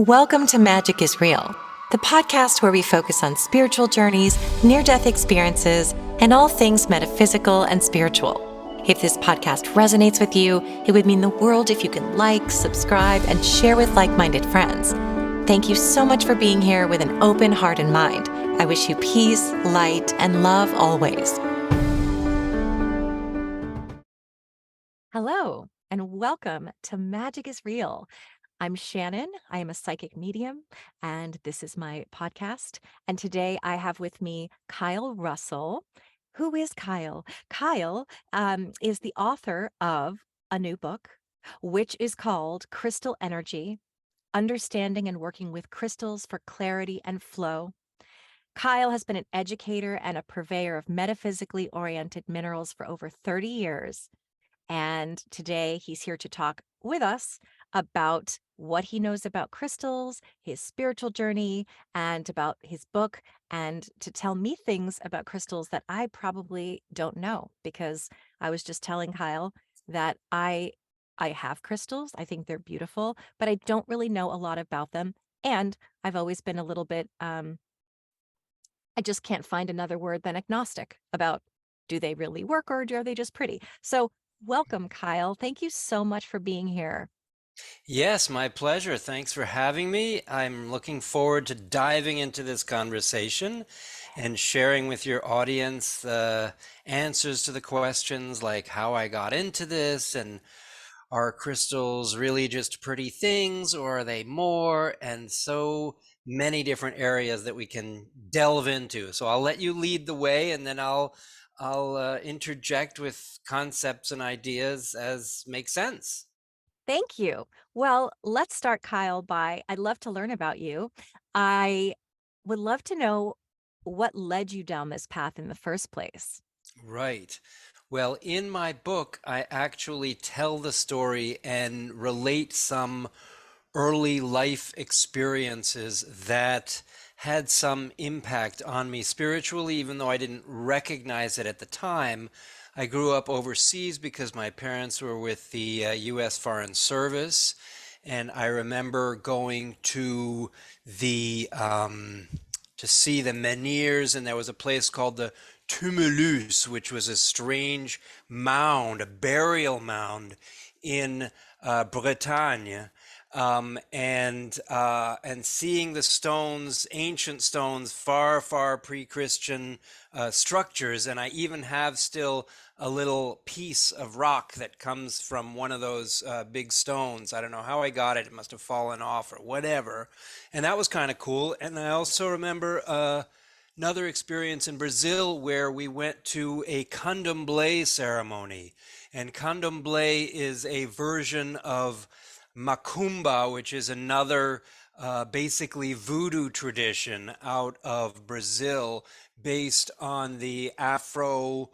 Welcome to Magic is Real, the podcast where we focus on spiritual journeys, near-death experiences, and all things metaphysical and spiritual. If this podcast resonates with you, it would mean the world if you could like, subscribe, and share with like-minded friends. Thank you so much for being here with an open heart and mind. I wish you peace, light, and love always. Hello, and welcome to Magic is Real. I'm Shannon. I am a psychic medium, and this is my podcast. And today I have with me Kyle Russell. Who is Kyle? Kyle is the author of a new book, which is called Crystal Energy: Understanding and Working with Crystals for Clarity and Flow. Kyle has been an educator and a purveyor of metaphysically oriented minerals for over 30 years. And today he's here to talk with us about what he knows about crystals, his spiritual journey, and about his book, and to tell me things about crystals that I probably don't know, because I was just telling Kyle that I have crystals. I think they're beautiful, but I don't really know a lot about them. And I've always been a little bit, I just can't find another word than agnostic about, do they really work or are they just pretty? So welcome, Kyle. Thank you so much for being here. Yes, my pleasure. Thanks for having me. I'm looking forward to diving into this conversation and sharing with your audience the answers to the questions like how I got into this, and are crystals really just pretty things, or are they more? And so many different areas that we can delve into. So I'll let you lead the way, and then I'll interject with concepts and ideas as makes sense. Thank you. Well, let's start, Kyle, I'd love to learn about you. I would love to know what led you down this path in the first place. Right. Well, in my book, I actually tell the story and relate some early life experiences that had some impact on me spiritually, even though I didn't recognize it at the time. I grew up overseas because my parents were with the U.S. Foreign Service, and I remember going the to see the menhirs, and there was a place called the Tumulus, which was a strange mound, a burial mound in Bretagne, and seeing the stones, ancient stones, far pre-Christian structures, and I even have still a little piece of rock that comes from one of those big stones. I don't know how I got it; it must have fallen off or whatever, and that was kind of cool. And I also remember another experience in Brazil where we went to a candomblé ceremony. And candomblé is a version of macumba, which is another basically voodoo tradition out of Brazil based on the Afro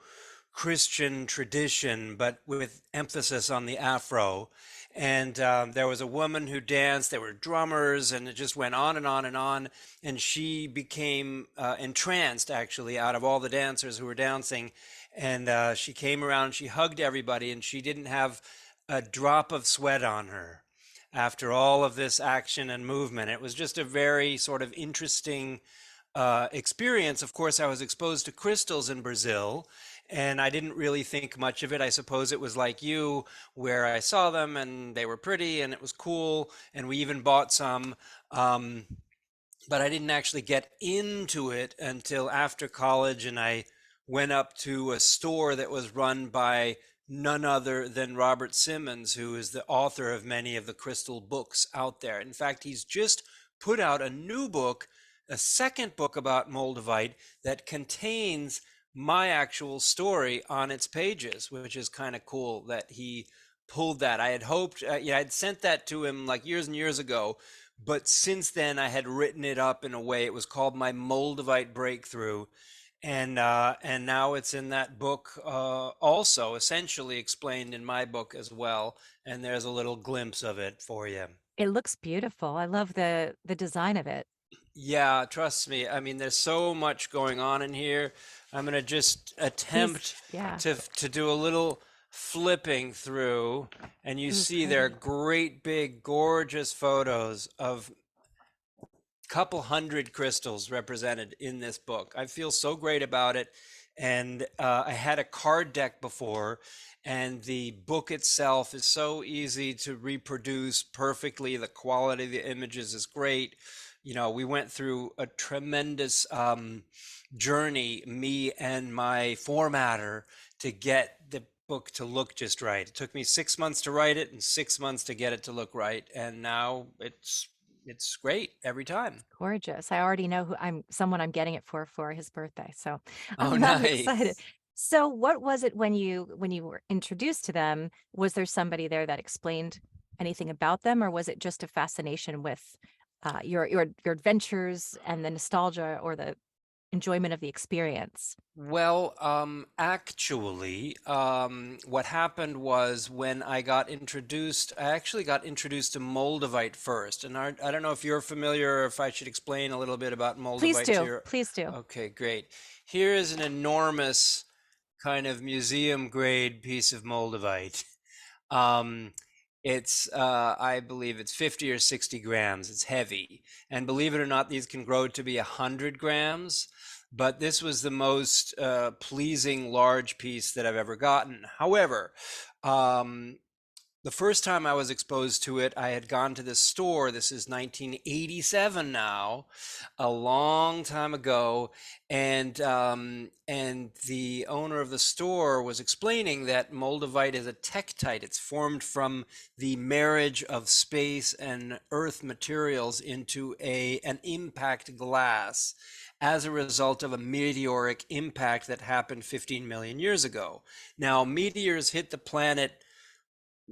Christian tradition, but with emphasis on the Afro. And there was a woman who danced, there were drummers, and it just went on and on and on. And she became entranced, actually, out of all the dancers who were dancing. And she came around, she hugged everybody, and she didn't have a drop of sweat on her after all of this action and movement. It was just a very sort of interesting experience. Of course, I was exposed to crystals in Brazil, and I didn't really think much of it. I suppose it was like you, where I saw them and they were pretty and it was cool, and we even bought some. But I didn't actually get into it until after college, and I went up to a store that was run by none other than Robert Simmons, who is the author of many of the crystal books out there. In fact, he's just put out a new book, a second book about Moldavite that contains my actual story on its pages, which is kind of cool that he pulled that. I had hoped, I'd sent that to him like years and years ago, but since then I had written it up in a way. It was called My Moldavite Breakthrough, and now it's in that book, also essentially explained in my book as well. And there's a little glimpse of it for you. It looks beautiful. I love the design of it. Yeah, trust me. I mean, there's so much going on in here. I'm gonna just attempt Yeah. to do a little flipping through, and you Ooh, see there are pretty. great big gorgeous photos of couple hundred crystals represented in this book. I feel so great about it. And I had a card deck before, and the book itself is so easy to reproduce perfectly. The quality of the images is great. You know, we went through a tremendous journey, me and my formatter, to get the book to look just right. It took me 6 months to write it and 6 months to get it to look right. And now it's great every time. Gorgeous. I already know who I'm getting it for his birthday. So Oh, I'm excited. nice. So what was it when you were introduced to them? Was there somebody there that explained anything about them, or was it just a fascination with your adventures and the nostalgia or the enjoyment of the experience? Well, actually, what happened was when I got introduced, I actually got introduced to Moldavite first. And I don't know if you're familiar or if I should explain a little bit about Please Moldavite to do. your. Please do. Okay, great. Here is an enormous kind of museum grade piece of Moldavite. Um, I believe it's 50 or 60 grams. It's heavy. And believe it or not, these can grow to be 100 grams. But this was the most pleasing large piece that I've ever gotten. However, um, the first time I was exposed to it, I had gone to this store. This is 1987 now, a long time ago, and the owner of the store was explaining that Moldavite is a tektite. It's formed from the marriage of space and earth materials into a an impact glass as a result of a meteoric impact that happened 15 million years ago. Now, meteors hit the planet,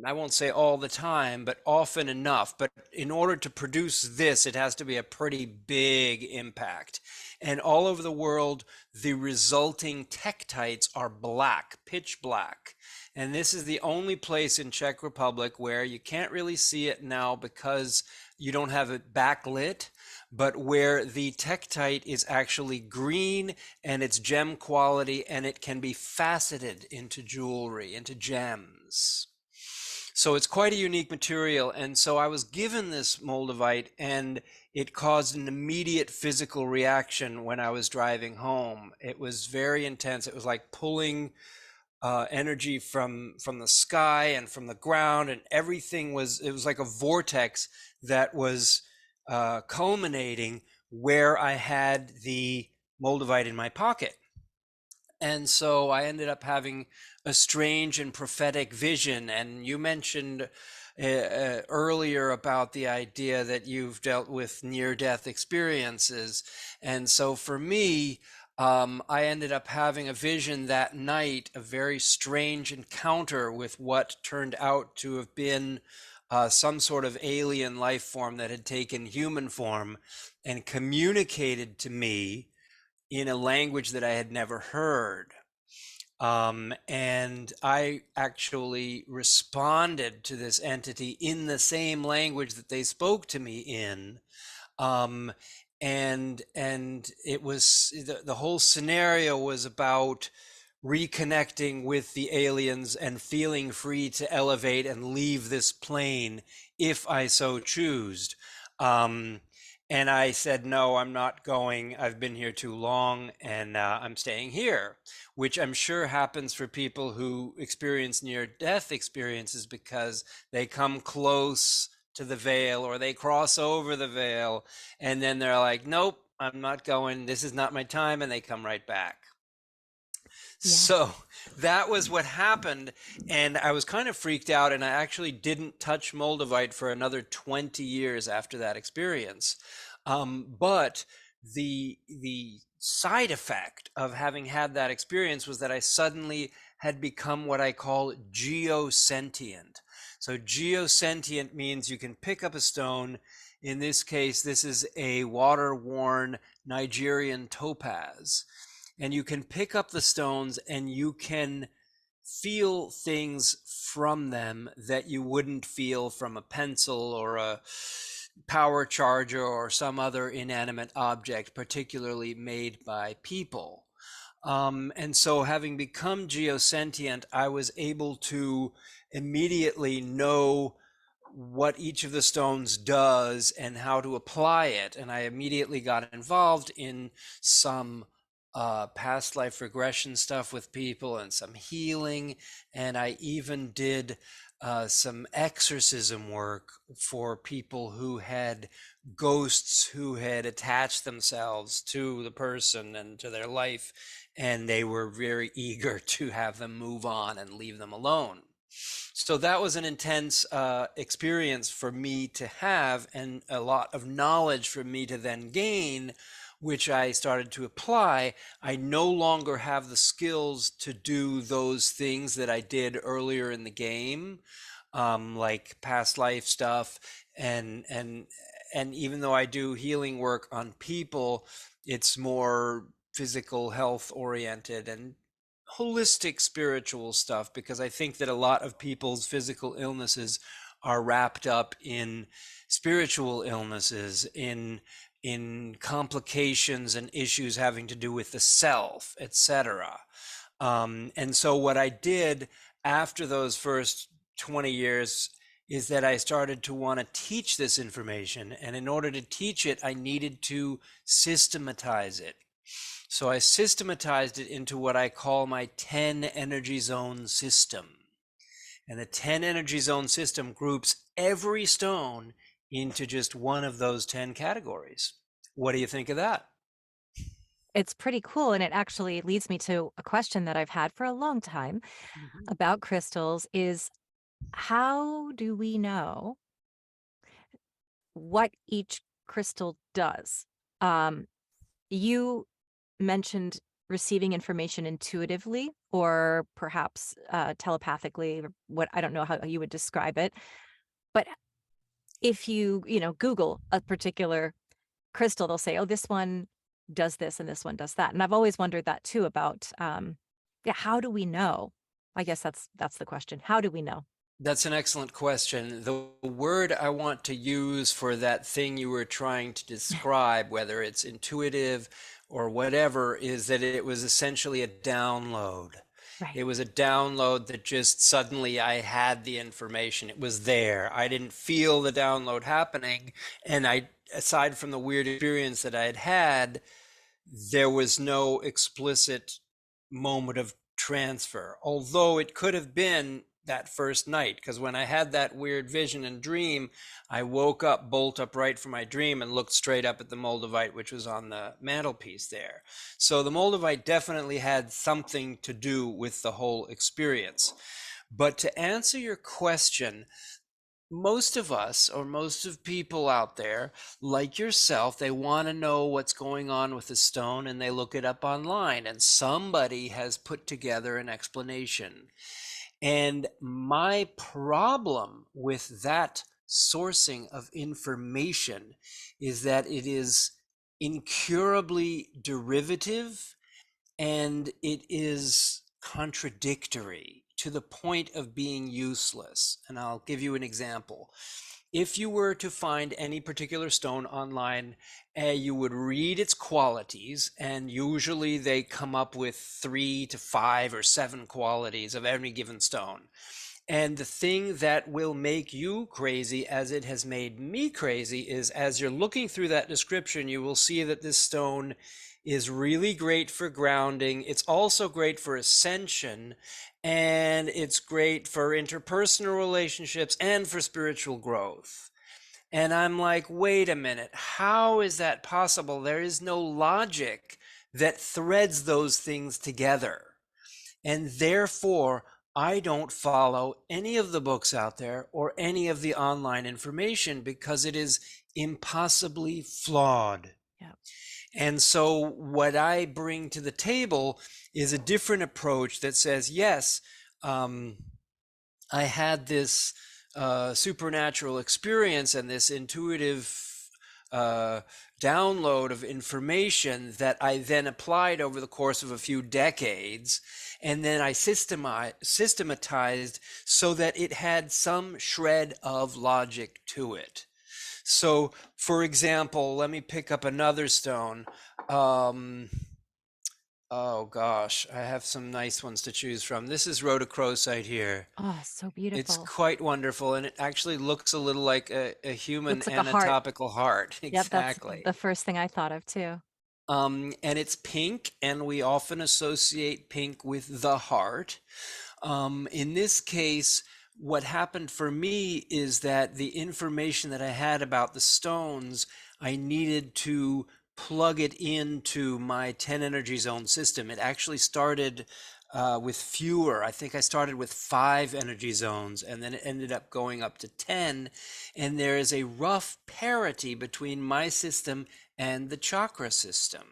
I won't say all the time, but often enough. But in order to produce this, it has to be a pretty big impact. And all over the world, the resulting tektites are black, pitch black. And this is the only place in Czech Republic where you can't really see it now because you don't have it backlit, but where the tektite is actually green and it's gem quality and it can be faceted into jewelry, into gems. So it's quite a unique material. And so I was given this Moldavite, and it caused an immediate physical reaction when I was driving home. It was very intense. It was like pulling energy from the sky and from the ground, and everything was, it was like a vortex that was culminating where I had the Moldavite in my pocket. And so I ended up having a strange and prophetic vision. And you mentioned earlier about the idea that you've dealt with near-death experiences. And so for me, I ended up having a vision that night, a very strange encounter with what turned out to have been some sort of alien life form that had taken human form and communicated to me in a language that I had never heard. And I actually responded to this entity in the same language that they spoke to me in. Um, and it was the whole scenario was about reconnecting with the aliens and feeling free to elevate and leave this plane if I so choose. Um, and I said, no, I'm not going. I've been here too long, and I'm staying here, which I'm sure happens for people who experience near death experiences because they come close to the veil or they cross over the veil, and then they're like, nope, I'm not going. This is not my time. And they come right back. So Yes. that was what happened. And I was kind of freaked out. And I actually didn't touch Moldavite for another 20 years after that experience. But the side effect of having had that experience was that I suddenly had become what I call geosentient. So geosentient means you can pick up a stone. In this case, this is a water-worn Nigerian topaz, and you can pick up the stones and you can feel things from them that you wouldn't feel from a pencil or a power charger or some other inanimate object, particularly made by people. And so, having become geosentient, I was able to immediately know what each of the stones does and how to apply it. And I immediately got involved in some past life regression stuff with people and some healing. And I even did some exorcism work for people who had ghosts who had attached themselves to the person and to their life. And they were very eager to have them move on and leave them alone. So that was an intense experience for me to have, and a lot of knowledge for me to then gain, which I started to apply. I no longer have the skills to do those things that I did earlier in the game, like past life stuff, and and and even though I do healing work on people, it's more physical health oriented and holistic spiritual stuff, because I think that a lot of people's physical illnesses are wrapped up in spiritual illnesses, in complications and issues having to do with the self, etc. And so what I did after those first 20 years is that I started to want to teach this information. And in order to teach it, I needed to systematize it. So I systematized it into what I call my 10 energy zone system. And the 10 energy zone system groups every stone into just one of those 10 categories. What do you think of that? It's pretty cool, and it actually leads me to a question that I've had for a long time Mhm. about crystals is how do we know what each crystal does? Um, you mentioned receiving information intuitively or perhaps telepathically, or what I don't know how you would describe it. But if you Google a particular crystal, they'll say, "Oh, this one does this and this one does that." And I've always wondered that too about, yeah, how do we know? I guess that's the question. How do we know? That's an excellent question. The word I want to use for that thing you were trying to describe, whether it's intuitive or whatever, is that it was essentially a download. Right. It was a download that just suddenly I had the information. It was there. I didn't feel the download happening. And aside from the weird experience that I had had, there was no explicit moment of transfer, although it could have been that first night, because when I had that weird vision and dream, I woke up bolt upright from my dream and looked straight up at the Moldavite, which was on the mantelpiece there. So the Moldavite definitely had something to do with the whole experience. But to answer your question, most of us, or most of people out there, like yourself, they want to know what's going on with the stone, and they look it up online, and somebody has put together an explanation. And my problem with that sourcing of information is that it is incurably derivative, and it is contradictory to the point of being useless. And I'll give you an example. If you were to find any particular stone online, you would read its qualities, and usually they come up with 3 to 5 or 7 qualities of any given stone. And the thing that will make you crazy, as it has made me crazy, is as you're looking through that description, you will see that this stone is really great for grounding. It's also great for ascension, and it's great for interpersonal relationships and for spiritual growth. And I'm like, wait a minute, how is that possible? There is no logic that threads those things together. And therefore, I don't follow any of the books out there or any of the online information because it is impossibly flawed. Yeah. And so, what I bring to the table is a different approach that says, yes, um, I had this supernatural experience and this intuitive uh, download of information that I then applied over the course of a few decades. And then I systematized so that it had some shred of logic to it. So, for example, let me pick up another stone. Um, Oh gosh, I have some nice ones to choose from. This is rhodochrosite here. Oh, so It's beautiful. quite wonderful, and it actually looks a little like a human Looks like a heart. anatomical heart. Yep, that's Exactly. the first thing I thought of too. And it's pink, and we often associate pink with the heart. In this case, what happened for me is that the information that I had about the stones, I needed to plug it into my 10 energy zone system. It actually started with fewer. I think I started with 5 energy zones, and then it ended up going up to 10. And there is a rough parity between my system and the chakra system.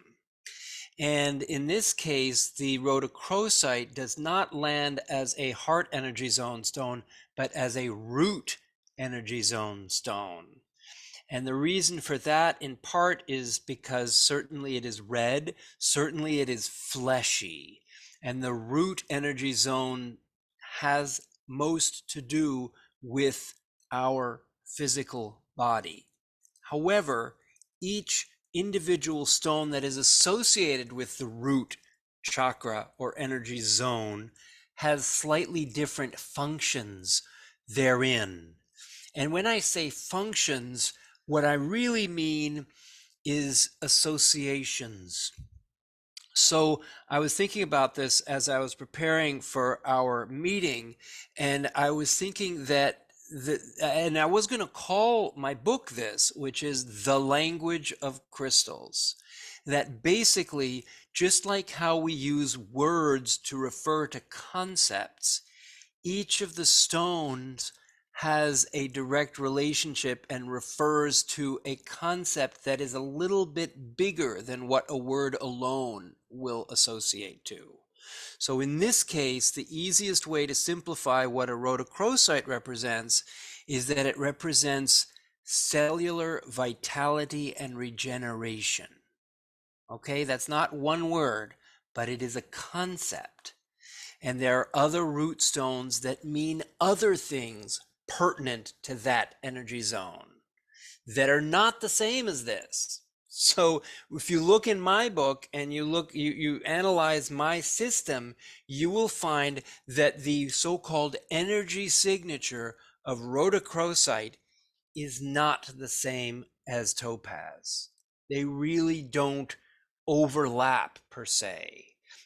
And in this case, the rhodochrosite does not land as a heart energy zone stone, but as a root energy zone stone. And the reason for that, in part, is because certainly it is red, certainly it is fleshy, and the root energy zone has most to do with our physical body. However, each individual stone that is associated with the root chakra or energy zone has slightly different functions therein. And when I say functions, what I really mean is associations. So I was thinking about this as I was preparing for our meeting, and I was thinking that and I was going to call my book this, which is The Language of Crystals. That basically, just like how we use words to refer to concepts, each of the stones has a direct relationship and refers to a concept that is a little bit bigger than what a word alone will associate to. So in this case, the easiest way to simplify what a rhodochrosite represents is that it represents cellular vitality and regeneration. Okay, that's not one word, but it is a concept. And there are other root stones that mean other things pertinent to that energy zone that are not the same as this. So if you look in my book and you analyze my system, you will find that the so-called energy signature of rhodochrosite is not the same as topaz. They really don't overlap per se.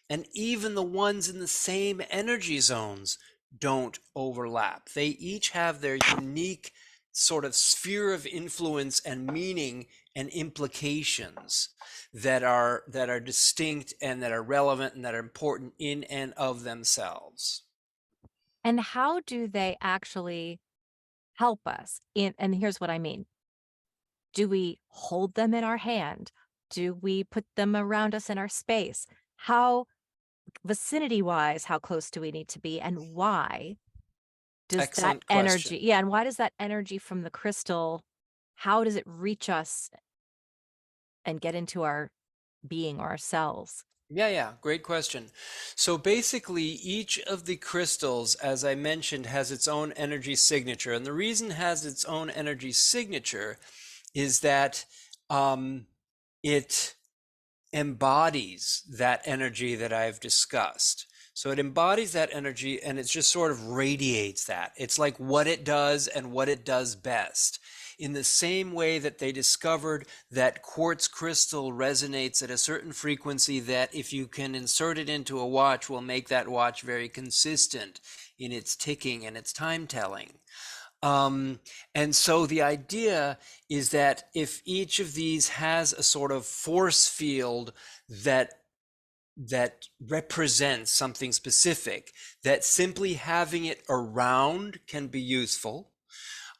And even the ones in the same energy zones don't overlap. They each have their unique sort of sphere of influence and meaning and implications that are distinct and that are relevant and that are important in and of themselves. And how do they actually help us? And here's what I mean. Do we hold them in our hand? Do we put them around us in our space? How vicinity wise, how close do we need to be? And why does that Excellent energy, question. yeah, and why does that energy from the crystal, how does it reach us and get into our being or our cells? Yeah, great question. So basically, each of the crystals, as I mentioned, has its own energy signature. And the reason it has its own energy signature is that it embodies that energy that I've discussed. So it embodies that energy and it just sort of radiates that. It's like what it does and what it does best. In the same way that they discovered that quartz crystal resonates at a certain frequency that if you can insert it into a watch will make that watch very consistent in its ticking and its time telling. And so the idea is that if each of these has a sort of force field that represents something specific, that simply having it around can be useful.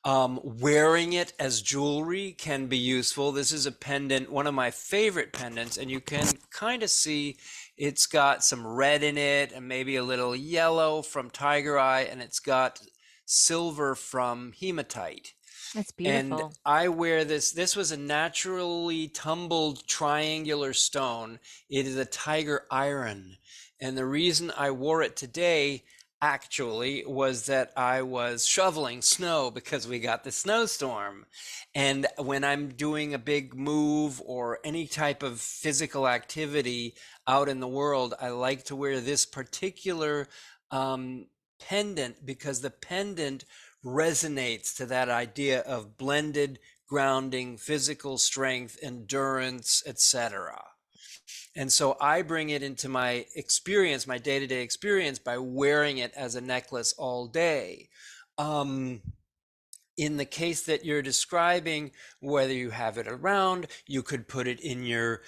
Wearing it as jewelry can be useful. This is a pendant, one of my favorite pendants, and you can kind of see it's got some red in it and maybe a little yellow from tiger eye, and it's got silver from hematite. That's And beautiful. I wear this. This was a naturally tumbled triangular stone. It is a tiger iron. And the reason I wore it today, actually was that I was shoveling snow because we got the snowstorm. And when I'm doing a big move or any type of physical activity out in the world, I like to wear this particular um, pendant because the pendant resonates to that idea of blended grounding, physical strength, endurance, etc. And so I bring it into my experience, my day-to-day experience, by wearing it as a necklace all day. Um, in the case that you're describing, whether you have it around, you could put it in your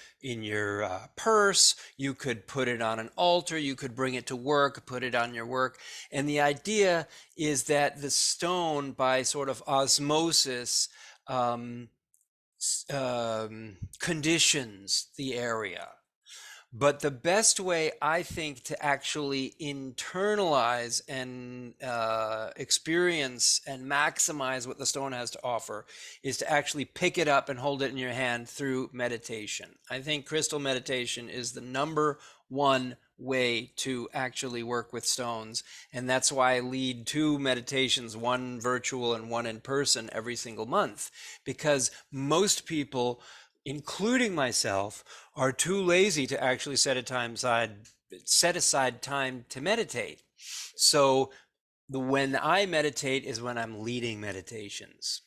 purse, you could put it on an altar, you could bring it to work, put it on your work. And the idea is that the stone, by sort of osmosis, um, conditions the area. But the best way, I think, to actually internalize and experience and maximize what the stone has to offer is to actually pick it up and hold it in your hand through meditation. I think crystal meditation is the number one way to actually work with stones. And that's why I lead two meditations, one virtual and one in person, every single month, because most people, including myself, are too lazy to actually set aside time to meditate. So when I meditate is when I'm leading meditations.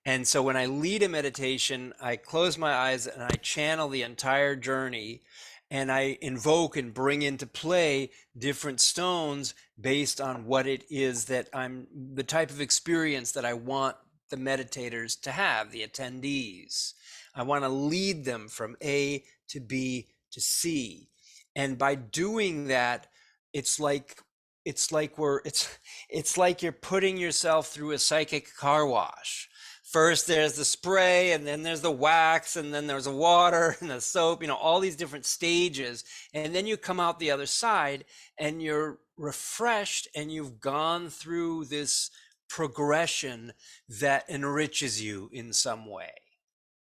And so when I lead a meditation, I close my eyes and I channel the entire journey, and I invoke and bring into play different stones based on what it is that the type of experience that I want the meditators to have, the attendees. I want to lead them from A to B to C. And by doing that, it's like it's like we're it's like you're putting yourself through a psychic car wash. First there's the spray, and then there's the wax, and then there's the water and the soap, all these different stages. And then you come out the other side and you're refreshed, and you've gone through this progression that enriches you in some way.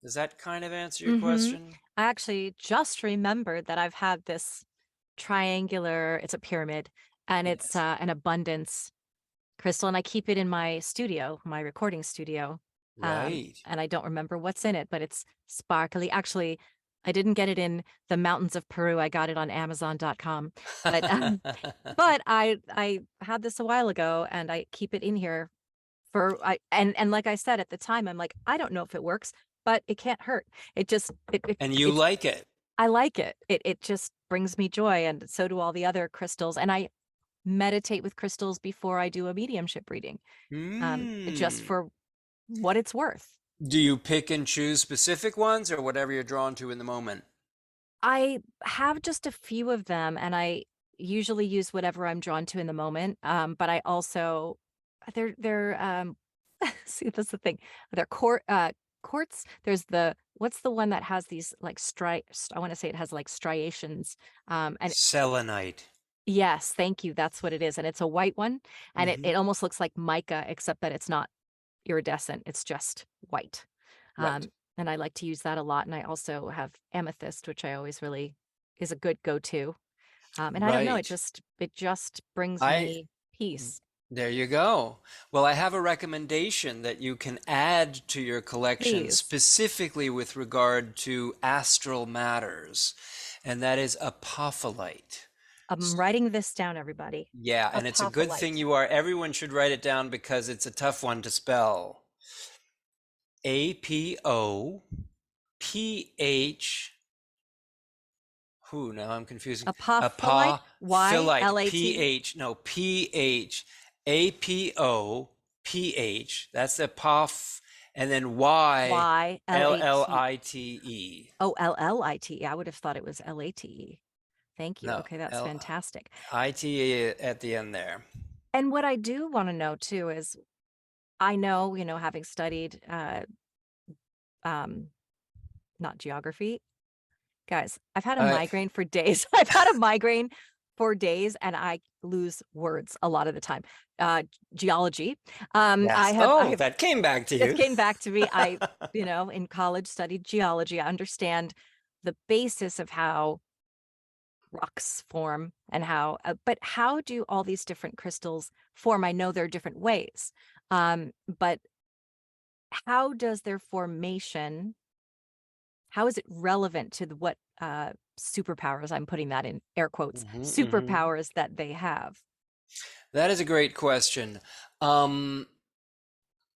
Does that kind of answer your Mm-hmm. question? I actually just remembered that I've had this triangular, it's a pyramid, and it's Yes. an abundance crystal, and I keep it in my studio, my recording studio. Right. And I don't remember what's in it, but it's sparkly. Actually, I didn't get it in the mountains of Peru. I got it on Amazon.com. But I had this a while ago, and I keep it in here for I and like I said at the time, I'm like, I don't know if it works, but it can't hurt. It just And you it's like it. I like it. It just brings me joy, and so do all the other crystals. And I meditate with crystals before I do a mediumship reading, just Mm. for what it's worth. Do you pick and choose specific ones or whatever you're drawn to in the moment? I have just a few of them, and I usually use whatever I'm drawn to in the moment. But I also they're see, that's the thing. They're quartz. There's the what's the one that has these like I want to say it has like striations. And Selenite. yes, thank you. That's what it is. And it's a white one, and it Hmm. it almost looks like mica, except that it's not iridescent. It's just white. Right. And I like to use that a lot. And I also have amethyst, which I always really is a good go-to. And I don't know, Right. it just brings I me peace. There you go. Well, I have a recommendation that you can add to your collection Please. specifically with regard to astral matters, and that is apophyllite. I'm writing this down, everybody. Yeah, and it's a good thing Apophyllite. you are. Everyone should write it down because it's a tough one to spell. Apoph. Who now I'm confusing. Apophyllite. Apophyllite. Y-L-A-T. PH. No, PH. APOPH. That's the apoph, and then Y L L Y-L-A-T. I T E. Oh, L-L-I-T-E. I would have thought it was L-A-T-E. Thank you. No, Okay, that's L fantastic. I T E at the end there. And what I do want to know too is I know, having studied um not geography. Guys, I've had a Uh, migraine for days. I've had a migraine for days, and I lose words a lot of the time. Geology. yes. I Oh, have that came back to It you. came back to me. In college studied geology. I understand the basis of how rocks form and how, but how do all these different crystals form? I know there are different ways, but how does their formation, how is it relevant to what superpowers, I'm putting that in air quotes, Hmm. superpowers that they have? That is a great question. Um,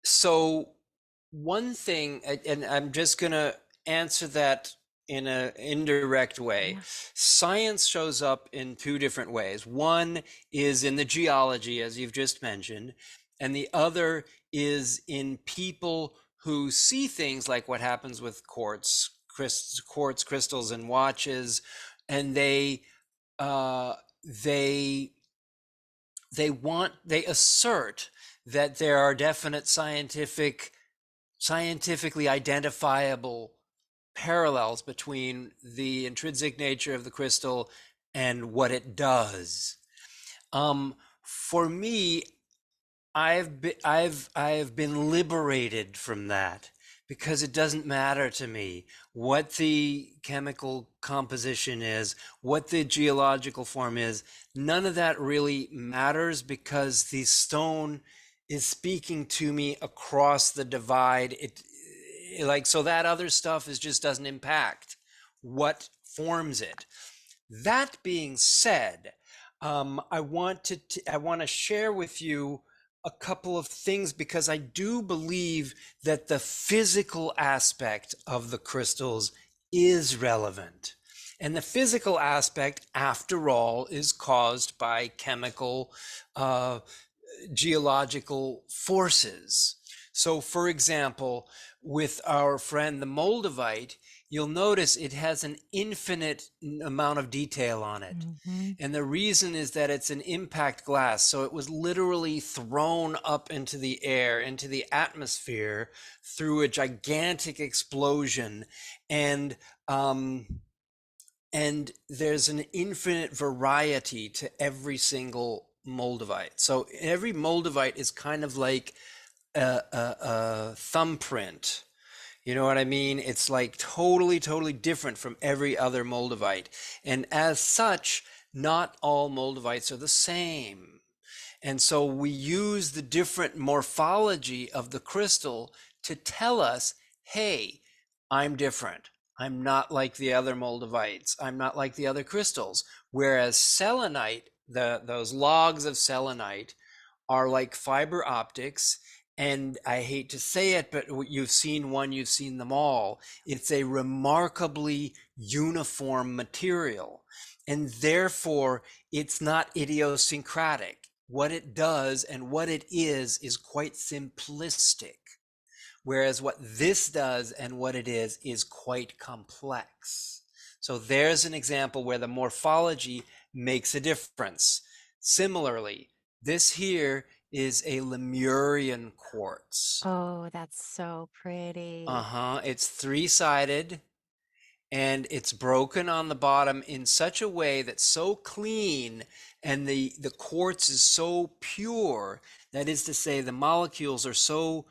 so one thing, and I'm just gonna answer that in an indirect way. Yeah. Science shows up in two different ways. One is in the geology, as you've just mentioned, and the other is in people who see things like what happens with quartz crystals and watches, and uh, they they assert that there are definite scientifically identifiable parallels between the intrinsic nature of the crystal and what it does. For me, I've been liberated from that because it doesn't matter to me what the chemical composition is, what the geological form is. None of that really matters because the stone is speaking to me across the divide. Like, so that other stuff is just doesn't impact what forms it. That being said, I want to share with you a couple of things because I do believe that the physical aspect of the crystals is relevant. And the physical aspect, after all, is caused by chemical uh, geological forces. So, for example, with our friend the Moldavite, you'll notice it has an infinite amount of detail on it. Hmm. And the reason is that it's an impact glass. So it was literally thrown up into the air, into the atmosphere through a gigantic explosion. And um, and there's an infinite variety to every single moldavite. So every moldavite is kind of like a thumbprint. You know what I mean? It's like totally different from every other moldavite. And as such, not all moldavites are the same. And so we use the different morphology of the crystal to tell us, hey, I'm different. I'm not like the other moldavites. I'm not like the other crystals. Whereas selenite, those logs of selenite are like fiber optics. And I hate to say it, but you've seen one, you've seen them all. It's a remarkably uniform material. And therefore, it's not idiosyncratic. What it does and what it is quite simplistic. Whereas what this does and what it is quite complex. So there's an example where the morphology makes a difference. Similarly, this here is a Lemurian quartz. Oh, that's so pretty. It's three-sided and it's broken on the bottom in such a way that's so clean and the quartz is so pure, that is to say the molecules are so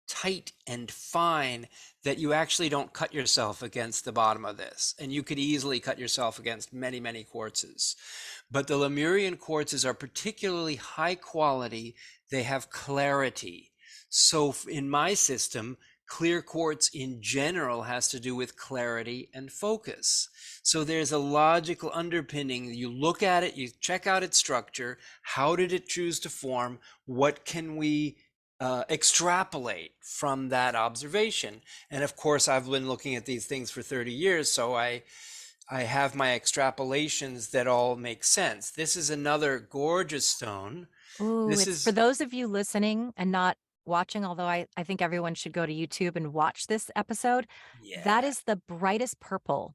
tight and fine that you actually don't cut yourself against the bottom of this, and you could easily cut yourself against many quartzes. But the Lemurian quartzes are particularly high quality. They have clarity. So in my system, clear quartz in general has to do with clarity and focus. So there's a logical underpinning. You look at it, you check out its structure. How did it choose to form? What can we extrapolate from that observation? And of course, I've been looking at these things for 30 years, so I have my extrapolations that all make sense. This is another gorgeous stone. Ooh, This it's for is, those of you listening and not watching, although I think everyone should go to YouTube and watch this episode. That yeah. is the brightest purple.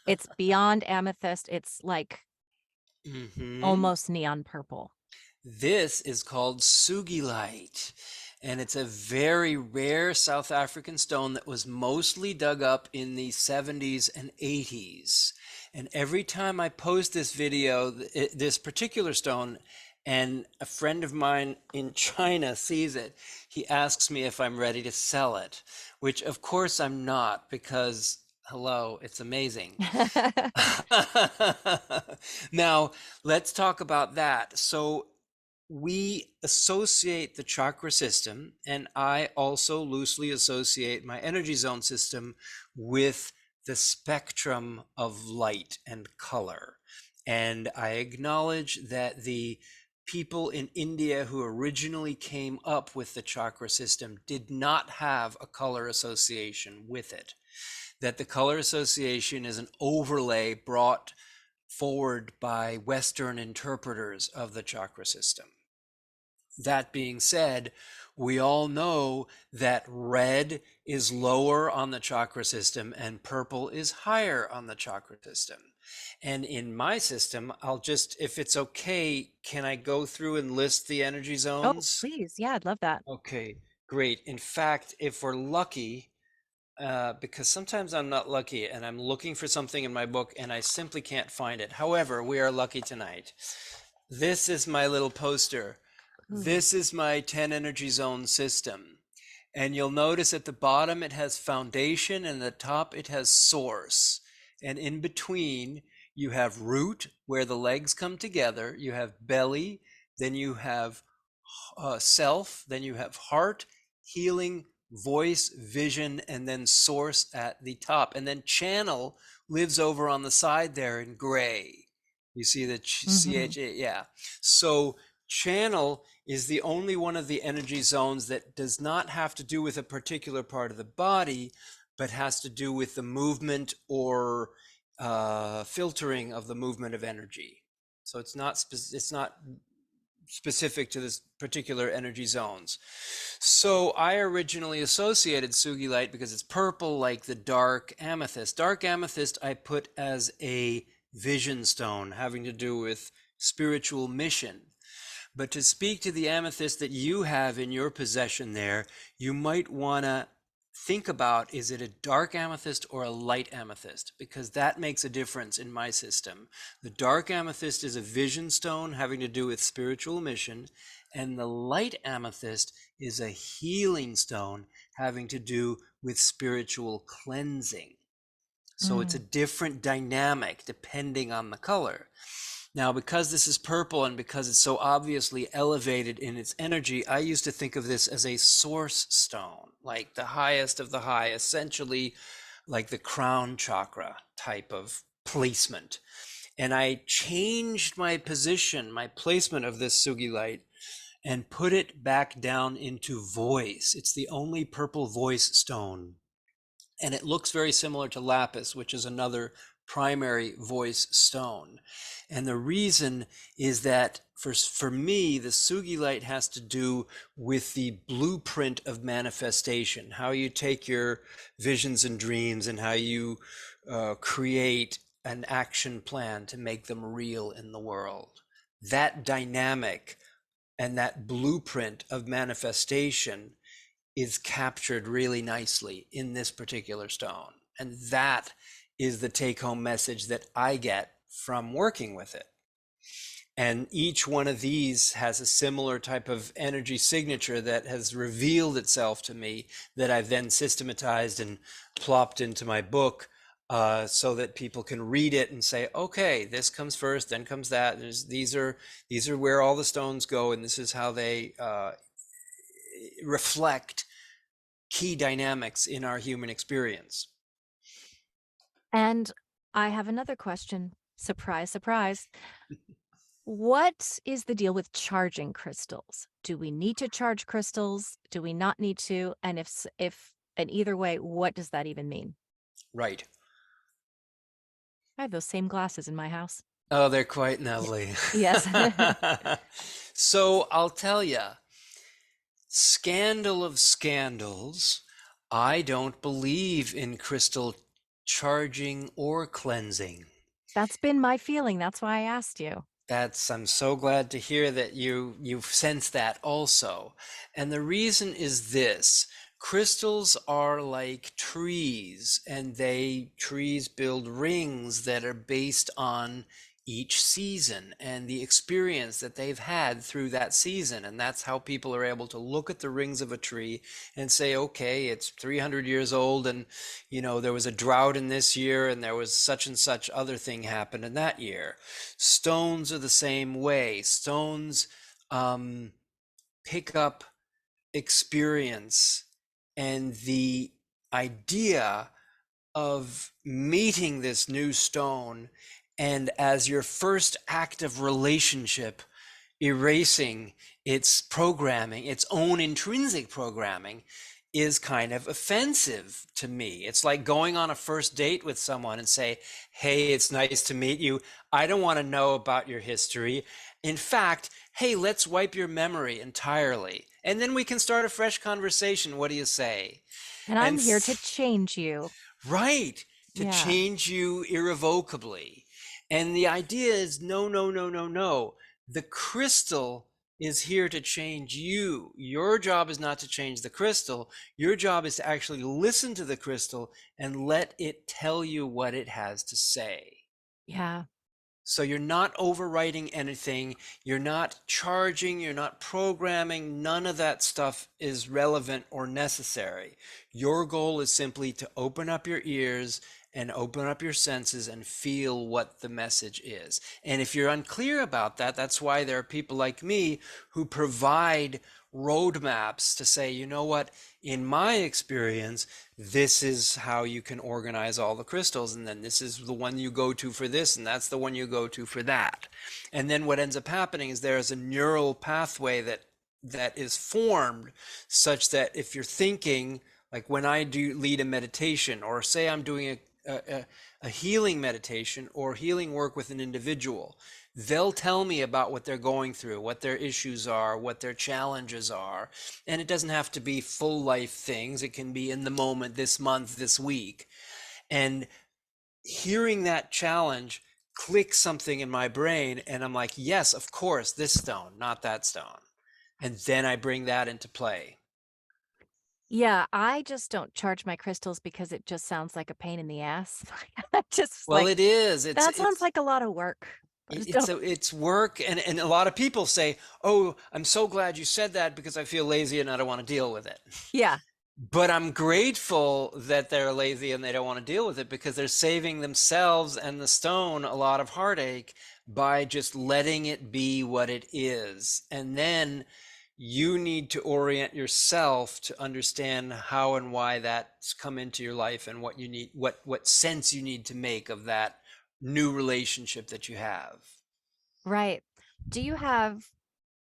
It's beyond amethyst. It's like Hmm. almost neon purple. This is called sugilite, and it's a very rare South African stone that was mostly dug up in the 70s and 80s. And every time I post this video, this particular stone, and a friend of mine in China sees it, he asks me if I'm ready to sell it, which of course I'm not, because Hello, it's amazing. Now, let's talk about that. So, we associate the chakra system, and I also loosely associate my energy zone system with the spectrum of light and color. And I acknowledge that the people in India who originally came up with the chakra system did not have a color association with it, that the color association is an overlay brought forward by Western interpreters of the chakra system. That being said, we all know that red is lower on the chakra system and purple is higher on the chakra system. And in my system, I'll just, if it's okay, can I go through and list the energy Oh, zones? please. Yeah, I'd love that. Okay, great. In fact, if we're lucky, because sometimes I'm not lucky and I'm looking for something in my book and I simply can't find it. However, we are lucky tonight. This is my little poster. Ooh. This is my 10 energy zone system. And you'll notice at the bottom it has foundation and at the top it has source. And in between you have root where the legs come together, you have belly, then you have self, then you have heart, healing, voice, vision, and then source at the top. And then channel lives over on the side there in gray. You see the Hmm. CH, yeah. So channel is the only one of the energy zones that does not have to do with a particular part of the body, but has to do with the movement or filtering of the movement of energy. So it's not specific to this particular energy zones. So I originally associated Sugi light because it's purple like the dark amethyst. Dark amethyst I put as a vision stone having to do with spiritual mission. But to speak to the amethyst that you have in your possession there, you might want to think about, is it a dark amethyst or a light amethyst? Because that makes a difference in my system. The dark amethyst is a vision stone having to do with spiritual mission, and the light amethyst is a healing stone having to do with spiritual cleansing. So it's a Mm. different dynamic depending on the color. Now, because this is purple and because it's so obviously elevated in its energy, I used to think of this as a source stone, like the highest of the high, essentially like the crown chakra type of placement. And I changed my position, my placement of this Sugi light, and put it back down into voice. It's the only purple voice stone, and it looks very similar to lapis, which is another primary voice stone. And the reason is that for me, the Sugi light has to do with the blueprint of manifestation, how you take your visions and dreams and how you create an action plan to make them real in the world. That dynamic and that blueprint of manifestation is captured really nicely in this particular stone. And that is the take home message that I get from working with it. And each one of these has a similar type of energy signature that has revealed itself to me, that I've then systematized and plopped into my book, so that people can read it and say, okay, this comes first, then comes that. These are where all the stones go, and this is how they reflect key dynamics in our human experience. And I have another question. Surprise, surprise. What is the deal with charging crystals? Do we need to charge crystals? Do we not need to? And and either way, what does that even mean? Right. I have those same glasses in my house. Oh, they're quite Yeah. lovely. Yes. So I'll tell you, scandal of scandals, I don't believe in crystal charging or cleansing. That's been my feeling. That's why I asked you. I'm so glad to hear that you've sensed that also. And the reason is this: crystals are like trees, and trees build rings that are based on each season and the experience that they've had through that season. And that's how people are able to look at the rings of a tree and say, okay, it's 300 years old, and there was a drought in this year, and there was such and such other thing happened in that year. Stones are the same way. Stones pick up experience, and the idea of meeting this new stone, and as your first act of relationship, erasing its programming, its own intrinsic programming, is kind of offensive to me. It's like going on a first date with someone and say, hey, it's nice to meet you. I don't want to know about your history. In fact, hey, let's wipe your memory entirely, and then we can start a fresh conversation. What do you say? And I'm And here to change you. right, to Yeah. change you irrevocably. And the idea is no, no, no, no, no. The crystal is here to change you. Your job is not to change the crystal. Your job is to actually listen to the crystal and let it tell you what it has to say. Yeah. So you're not overwriting anything, you're not charging, you're not programming, none of that stuff is relevant or necessary. Your goal is simply to open up your ears and open up your senses and feel what the message is. And if you're unclear about that, that's why there are people like me who provide roadmaps to say, you know what, in my experience, this is how you can organize all the crystals, and then this is the one you go to for this, and that's the one you go to for that. And then what ends up happening is there's a neural pathway that is formed, such that if you're thinking, like when I do lead a meditation, or say I'm doing a healing meditation or healing work with an individual, they'll tell me about what they're going through, what their issues are, what their challenges are. And it doesn't have to be full life things. It can be in the moment, this month, this week. And hearing that challenge clicks something in my brain. And I'm like, yes, of course, this stone, not that stone. And then I bring that into play. Yeah, I just don't charge my crystals because it just sounds like a pain in the ass. I just Well, like, it is. It's that sounds it's like a lot of work. I just don't. it's work, and a lot of people say, "Oh, I'm so glad you said that because I feel lazy and I don't want to deal with it." Yeah, But I'm grateful that they're lazy and they don't want to deal with it, because they're saving themselves and the stone a lot of heartache by just letting it be what it is. And then you need to orient yourself to understand how and why that's come into your life, and what you need, what sense you need to make of that new relationship that you have. right. Do you have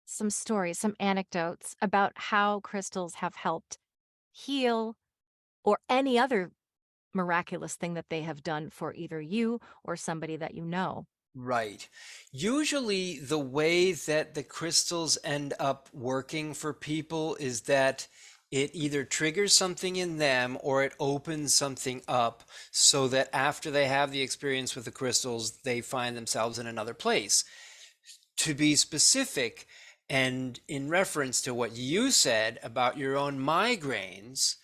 some stories, some anecdotes about how crystals have helped heal or any other miraculous thing that they have done for either you or somebody that you know? Right. Usually, the way that the crystals end up working for people is that it either triggers something in them or it opens something up, so that after they have the experience with the crystals, they find themselves in another place. To be specific, and in reference to what you said about your own migraines,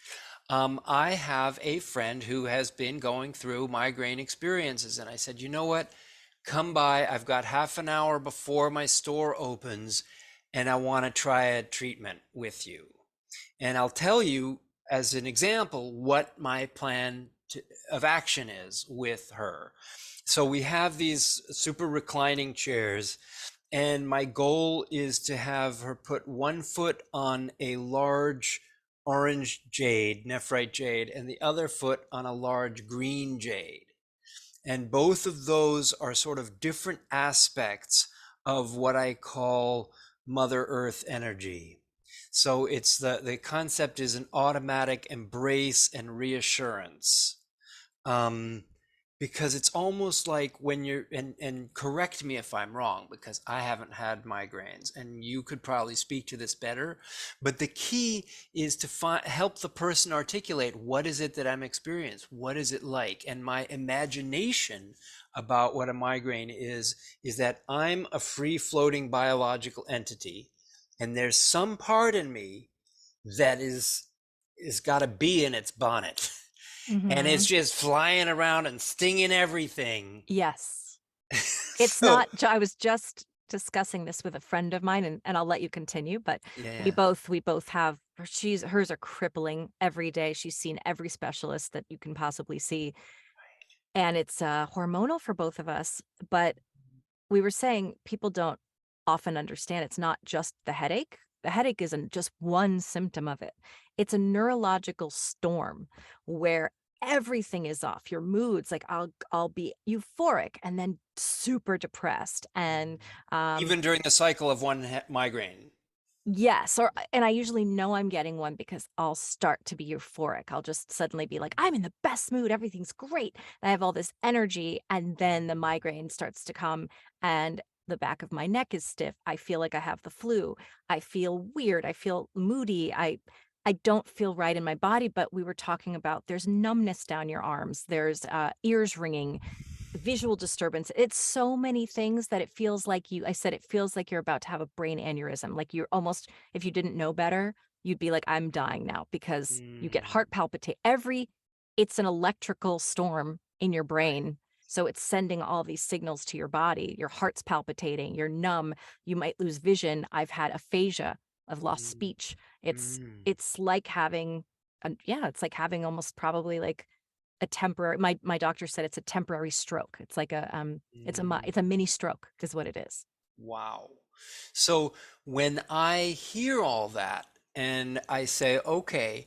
I have a friend who has been going through migraine experiences, and I said, you know what? Come by. I've got half an hour before my store opens, and I want to try a treatment with you. And I'll tell you, as an example, what my plan of action is with her. So we have these super reclining chairs, and my goal is to have her put one foot on a large orange jade, nephrite jade, and the other foot on a large green jade. And both of those are sort of different aspects of what I call Mother Earth energy. So it's the concept is an automatic embrace and reassurance. Um, because it's almost like when you're, and correct me if I'm wrong, because I haven't had migraines and you could probably speak to this better, but the key is to help the person articulate, what is it that I'm experiencing, what is it like. And my imagination about what a migraine is that I'm a free floating biological entity, and there's some part in me that is got a bee in its bonnet, and it's Mhm. just flying around and stinging everything. Yes. It's So, not I was just discussing this with a friend of mine, and I'll let you continue, but we yeah. both have hers are crippling every day. She's seen every specialist that you can possibly see, and it's, hormonal for both of us, but we were saying people don't often understand it's not just the headache. The headache isn't just one symptom of it. It's a neurological storm where everything is off. Your moods, like I'll be euphoric and then super depressed. And Even during the cycle of one migraine. yes, and I usually know I'm getting one because I'll start to be euphoric. I'll just suddenly be like, I'm in the best mood, everything's great. I have all this energy, and then the migraine starts to come and the back of my neck is stiff. I feel like I have the flu. I feel weird. I feel moody. I don't feel right in my body, but we were talking about there's numbness down your arms. There's ears ringing, visual disturbance. It's so many things that it feels like I said it feels like you're about to have a brain aneurysm. Like you're almost, if you didn't know better, you'd be like, I'm dying now because you get Mm, heart palpitate. It's an electrical storm in your brain. So it's sending all these signals to your body. Your heart's palpitating, you're numb, you might lose vision. I've had aphasia, I've lost mm, speech. It's mm, it's like having yeah, it's like having almost probably like a temporary my doctor said it's a temporary stroke. It's like mm. it's a mini stroke is what it is. Wow. So when I hear all that and I say, okay,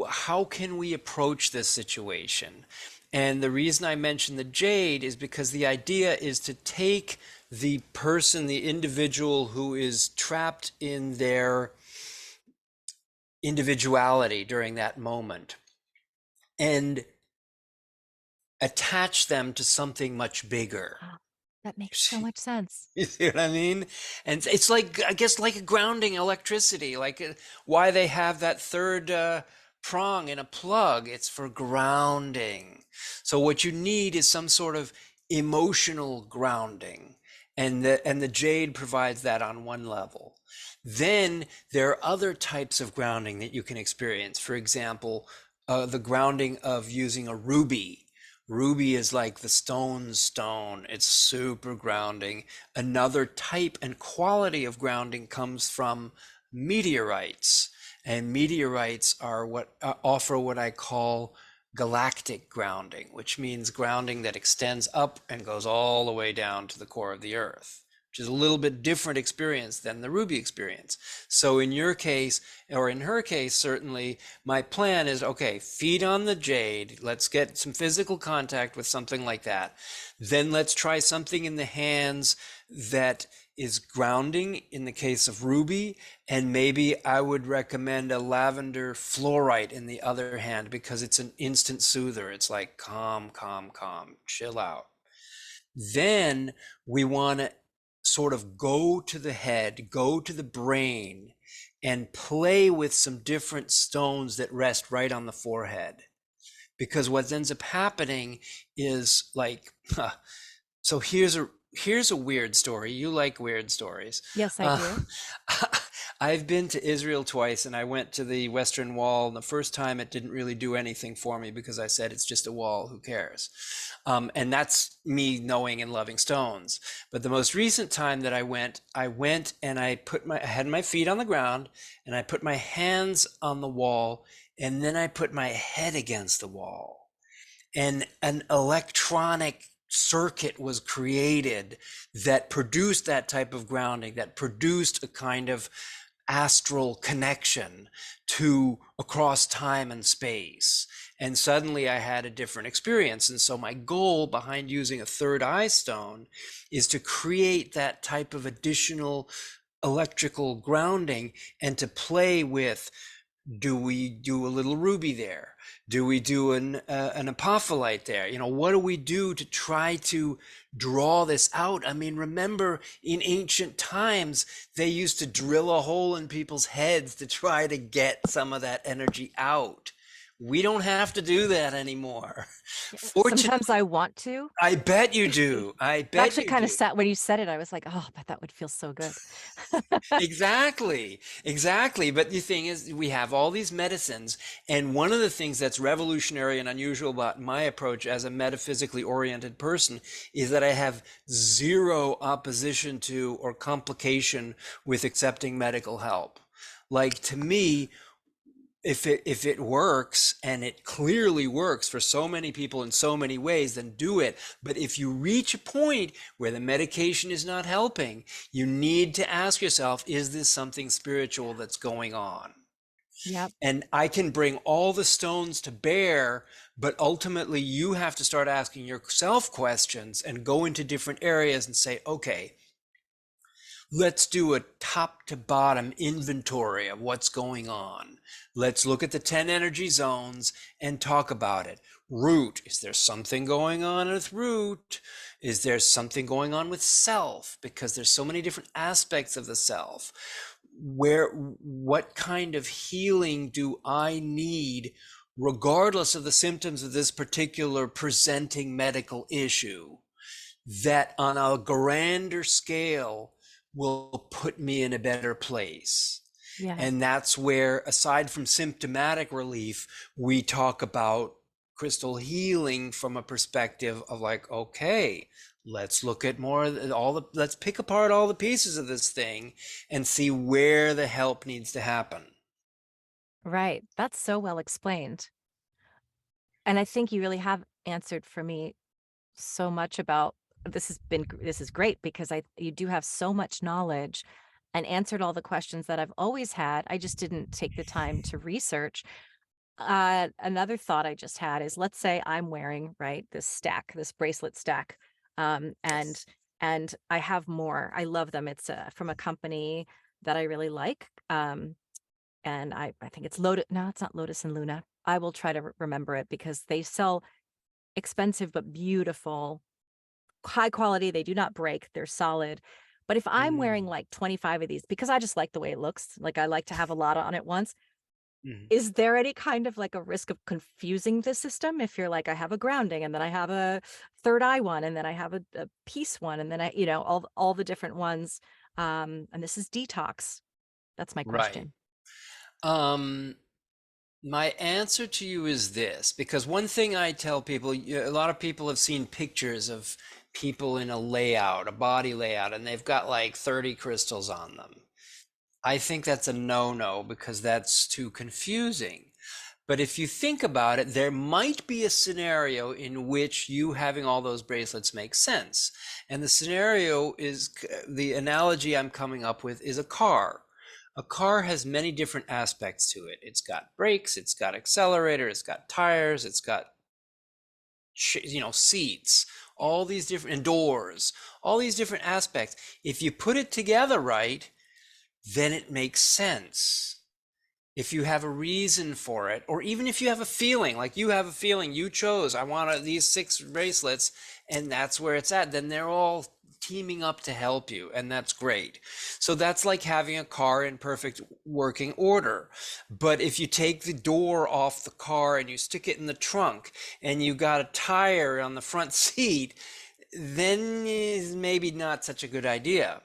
how can we approach this situation? And the reason I mention the jade is because the idea is to take the person, the individual who is trapped in their individuality during that moment and attach them to something much bigger. Ah, that makes so much sense. You see what I mean? And it's like, I guess, like a grounding electricity, like why they have that third prong in a plug. It's for grounding. So what you need is some sort of emotional grounding, and the jade provides that on one level. Then there are other types of grounding that you can experience. For example, the grounding of using a ruby. Ruby is like the stone. It's super grounding. Another type and quality of grounding comes from meteorites. And meteorites are what offer what I call galactic grounding, which means grounding that extends up and goes all the way down to the core of the earth, which is a little bit different experience than the ruby experience. So in your case, or in her case, certainly, my plan is, okay, feet on the jade. Let's get some physical contact with something like that. Then let's try something in the hands that is grounding in the case of ruby. And maybe I would recommend a lavender fluorite in the other hand because it's an instant soother. It's like calm, calm, calm, chill out. Then we want to sort of go to the head, go to the brain, and play with some different stones that rest right on the forehead. Because what ends up happening is like, so here's a weird story. You like weird stories. Yes, I Uh, do. I've been to Israel twice, and I went to the Western Wall. And the first time, it didn't really do anything for me because I said it's just a wall. Who cares? And that's me knowing and loving stones. But the most recent time that I went and I had my feet on the ground, and I put my hands on the wall, and then I put my head against the wall, and an electronic circuit was created that produced that type of grounding, that produced a kind of astral connection to across time and space. And suddenly I had a different experience. And so my goal behind using a third eye stone is to create that type of additional electrical grounding and to play with, do we do a little ruby there? Do we do an apophyllite there? What do we do to try to draw this out? I mean, remember in ancient times, they used to drill a hole in people's heads to try to get some of that energy out. We don't have to do that anymore. Yeah, sometimes Fortunately, I want to. I bet you do. I It bet actually you kind of do. sad when you said it. I was like, oh, but that would feel so good. Exactly, exactly. But the thing is, we have all these medicines, and one of the things that's revolutionary and unusual about my approach as a metaphysically oriented person is that I have zero opposition to or complication with accepting medical help. Like to me, if it works, and it clearly works for so many people in so many ways, then do it. But if you reach a point where the medication is not helping, you need to ask yourself, is this something spiritual that's going on? Yep. And I can bring all the stones to bear, but ultimately you have to start asking yourself questions and go into different areas and say, okay, let's do a top to bottom inventory of what's going on. Let's look at the 10 energy zones and talk about it. Root, is there something going on with root? Is there something going on with self? Because there's so many different aspects of the self. What kind of healing do I need, regardless of the symptoms of this particular presenting medical issue, that on a grander scale will put me in a better place? Yeah. And that's where, aside from symptomatic relief, we talk about crystal healing from a perspective of like, okay, let's look at let's pick apart all the pieces of this thing and see where the help needs to happen. Right. That's so well explained. And I think you really have answered for me so much about this is great because I you do have so much knowledge and answered all the questions that I've always had. I just didn't take the time to research. Another thought I just had is let's say I'm wearing, right, this bracelet stack, Yes. and I have more. I love them. It's from a company that I really like. And I think it's Lotus. No, it's not Lotus and Luna. I will try to remember it because they sell expensive but beautiful, high quality. They do not break. They're solid. But if I'm wearing Mm, like 25 of these because I just like the way it looks, like I like to have a lot on at once, mm. is there any kind of like a risk of confusing the system if you're like, I have a grounding and then I have a third eye one and then I have a peace one and then all the different ones. And this is detox. That's my Right. question. Um, My answer to you is this, because one thing I tell people, a lot of people have seen pictures of people in a layout, a body layout, and they've got like 30 crystals on them. I think that's a no-no because that's too confusing. But if you think about it, there might be a scenario in which you having all those bracelets makes sense. And the scenario is, the analogy I'm coming up with is a car. A car has many different aspects to it. It's got brakes, it's got accelerator, it's got tires, it's got seats, all these different, and doors, all these different aspects. If you put it together right, then it makes sense. If you have a reason for it, or even if you have a feeling, like you have a feeling you chose, I want these 6 bracelets, and that's where it's at, then they're all teaming up to help you, and that's great. So that's like having a car in perfect working order. But if you take the door off the car and you stick it in the trunk, and you got a tire on the front seat, then is maybe not such a good idea.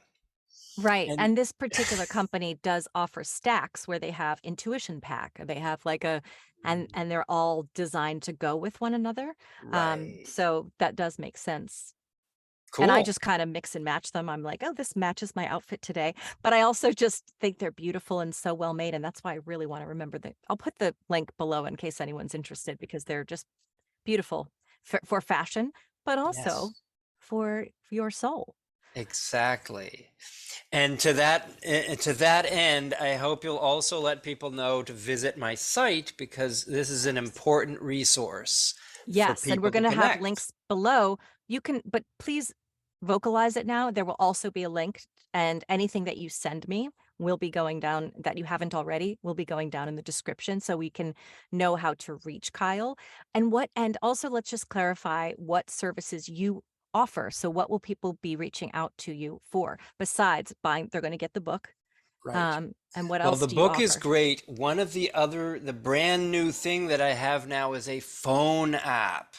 Right, And and this particular company does offer stacks where they have intuition pack. They have like a and they're all designed to go with one another. right, So that does make sense. And I cool. just kind of mix and match them. I'm like, "Oh, this matches my outfit today." But I also just think they're beautiful and so well made, and that's why I really want to remember that. I'll put the link below in case anyone's interested because they're just beautiful for fashion, but also Yes, for your soul. exactly. And to that end, I hope you'll also let people know to visit my site, because this is an important resource for Yes, and we're people to gonna have connect. links below. You can but please vocalize it now. There will also be a link, and anything that you send me will be going down that you haven't already will be going down in the description so we can know how to reach Kyle. And also let's just clarify what services you offer. So what will people be reaching out to you for besides buying they're going to get the book. right. And what Well, else the do you book is offer? great. The brand new thing that I have now is a phone app.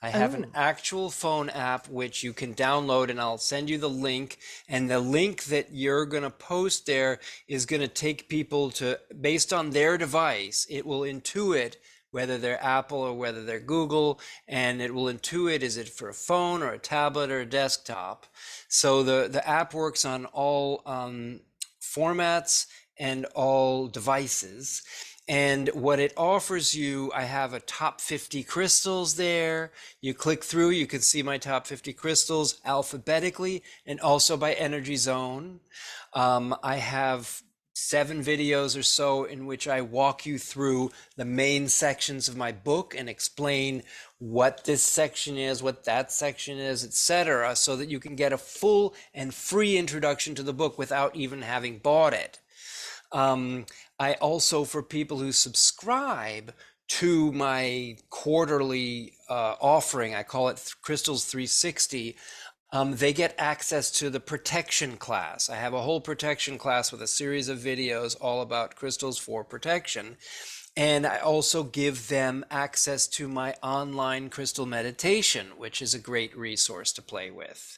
I have an Oh, actual phone app which you can download, and I'll send you the link. And the link that you're going to post there is going to take people to, based on their device, it will intuit whether they're Apple or whether they're Google, and it will intuit is it for a phone or a tablet or a desktop. So the app works on all formats and all devices. And what it offers you, I have a top 50 crystals there. You click through, you can see my top 50 crystals alphabetically and also by energy zone. I have 7 videos or so in which I walk you through the main sections of my book and explain what this section is, what that section is, etc., so that you can get a full and free introduction to the book without even having bought it. Um, I also, for people who subscribe to my quarterly offering, I call it Crystals 360, they get access to the protection class. I have a whole protection class with a series of videos all about crystals for protection. And I also give them access to my online crystal meditation, which is a great resource to play with.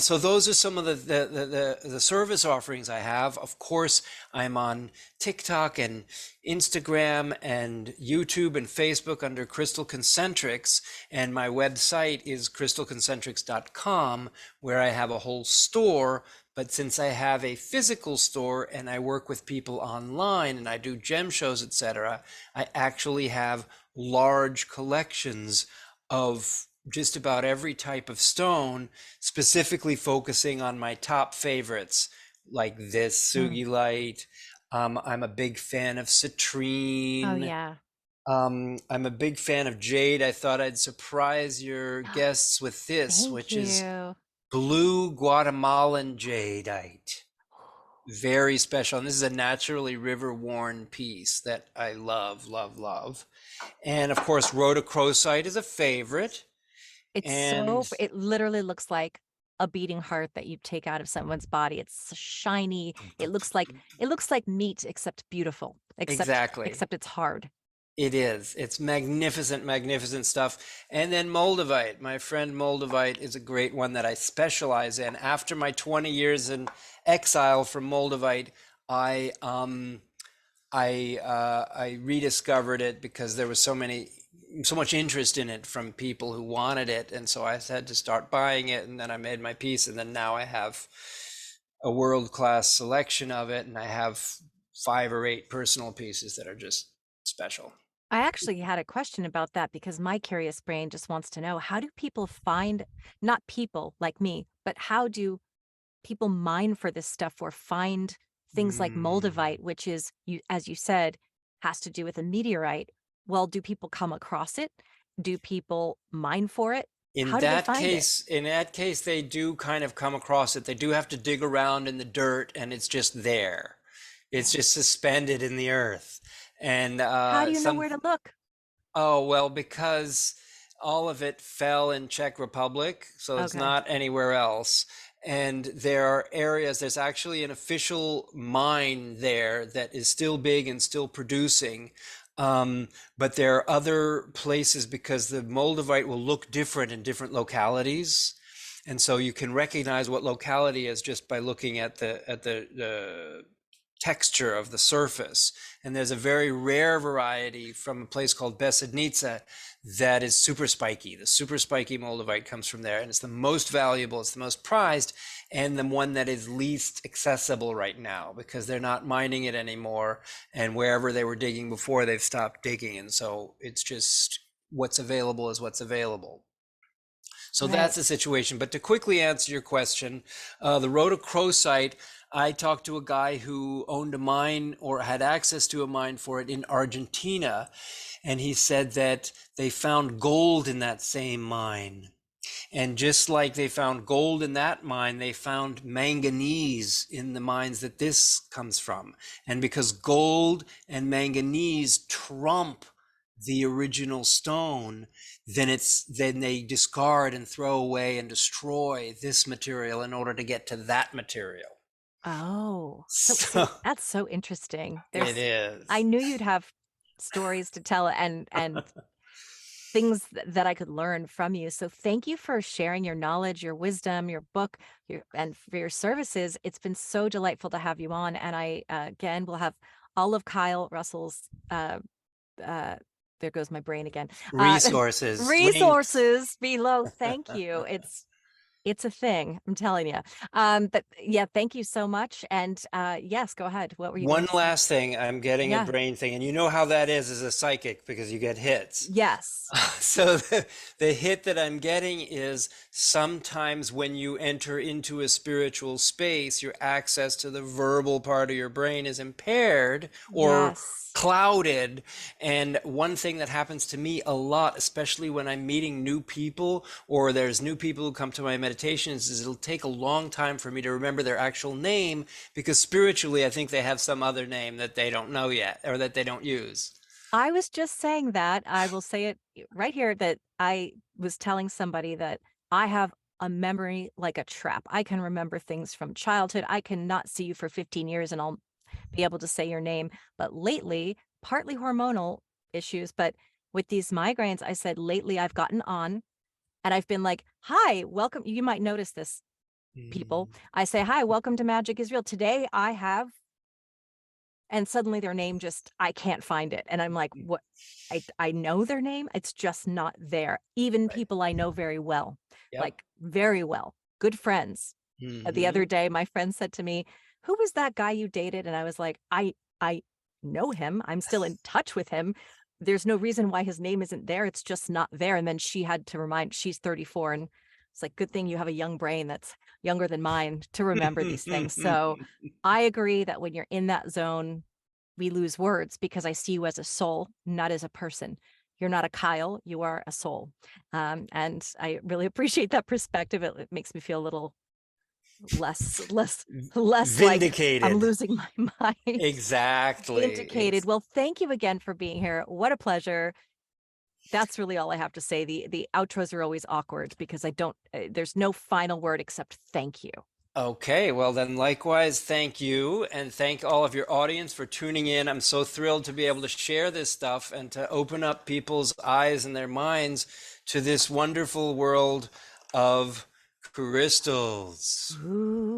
So those are some of the service offerings I have. Of course, I'm on TikTok and Instagram and YouTube and Facebook under Crystal Concentrics, and my website is crystalconcentrics.com, where I have a whole store. But since I have a physical store and I work with people online and I do gem shows, etc., I actually have large collections of just about every type of stone, specifically focusing on my top favorites, like this mm. Sugilite. I'm a big fan of Oh citrine. yeah. I'm a big fan of jade. I thought I'd surprise your guests with this, Thank which is you. blue Guatemalan jadeite. Very special. And this is a naturally river-worn piece that I love, love, love. And of course, rhodochrosite is a favorite. It's And it literally looks like a beating heart that you take out of someone's body. It's shiny. It looks like meat except beautiful. exactly. Except it's hard. It is. It's magnificent, magnificent stuff. And then Moldavite. My friend Moldavite is a great one that I specialize in. After my 20 years in exile from Moldavite, I I rediscovered it because there was so much interest in it from people who wanted it, and so I had to start buying it, and then I made my piece, and then now I have a world-class selection of it, and I have 5 or 8 personal pieces that are just special. I actually had a question about that because my curious brain just wants to know, how do people find, not people like me, but how do people mine for this stuff or find things like Mm. moldavite, which is, you, as you said, has to do with a meteorite? Well, do people come across it? Do people mine for it? How do they find it? In that case, they do kind of come across it. They do have to dig around in the dirt, and it's just there. It's Yeah. just suspended in the earth. And How do you know where to look? oh, well, because all of it fell in Czech Republic, so it's Okay. not anywhere else. And there are areas, there's actually an official mine there that is still big and still producing. But there are other places because the Moldavite will look different in different localities. And so you can recognize what locality is just by looking at the texture of the surface. And there's a very rare variety from a place called Besednica that is super spiky. The super spiky moldavite comes from there, and it's the most valuable, it's the most prized, and the one that is least accessible right now because they're not mining it anymore. And wherever they were digging before, they've stopped digging. And so it's just what's available is what's available. So Right. that's the situation. But to quickly answer your question, the rhodochrosite, I talked to a guy who owned a mine or had access to a mine for it in Argentina, and he said that they found gold in that same mine. And just like they found gold in that mine, they found manganese in the mines that this comes from. And because gold and manganese trump the original stone, then they discard and throw away and destroy this material in order to get to that material. Oh, so So see, that's so interesting. it I is. knew you'd have stories to tell and things that I could learn from you. So thank you for sharing your knowledge, your wisdom, your book, and for your services. It's been so delightful to have you on. And I, again, will have all of Kyle Russell's, uh, there goes my brain again, uh, Resources, links. resources below. Thank you. It's a thing, I'm telling you. But yeah, thank you so much. And yes, go ahead. What were you going One to say? last thing, I'm getting a Yeah. brain thing, and you know how that is as a psychic because you get hits. Yes. So the hit that I'm getting is sometimes when you enter into a spiritual space, your access to the verbal part of your brain is impaired or Yes. clouded. And one thing that happens to me a lot, especially when I'm meeting new people or there's new people who come to my meditations, is it'll take a long time for me to remember their actual name because spiritually I think they have some other name that they don't know yet or that they don't use. I was just saying that. I will say it right here that I was telling somebody that I have a memory like a trap. I can remember things from childhood. I cannot see you for 15 years and I'll be able to say your name. But lately, partly hormonal issues, but with these migraines, I said lately I've gotten on and I've been like, hi, welcome. You might notice this, people. Mm, I say, hi, welcome to Magic is Real. Today I have, and suddenly their name just, I can't find it. And I'm like, what? I know their name. It's just not there. Even right. people I know very well, Yep. like very well, good friends. The other Hmm. day, my friend said to me, who was that guy you dated? And I was like, I know him. I'm still in touch with him. There's no reason why his name isn't there. It's just not there. And then she had to remind, she's 34. And it's like, good thing you have a young brain that's younger than mine to remember these things. So I agree that when you're in that zone, we lose words because I see you as a soul, not as a person. You're not a Kyle, you are a soul. And I really appreciate that perspective. It makes me feel a little less like I'm Vindicated. losing my mind. Exactly. Vindicated. Well, thank you again for being here. What a pleasure. That's really all I have to say. The outros are always awkward because I don't there's no final word except thank you. Okay, well then likewise, thank you and thank all of your audience for tuning in. I'm so thrilled to be able to share this stuff and to open up people's eyes and their minds to this wonderful world of crystals. Ooh.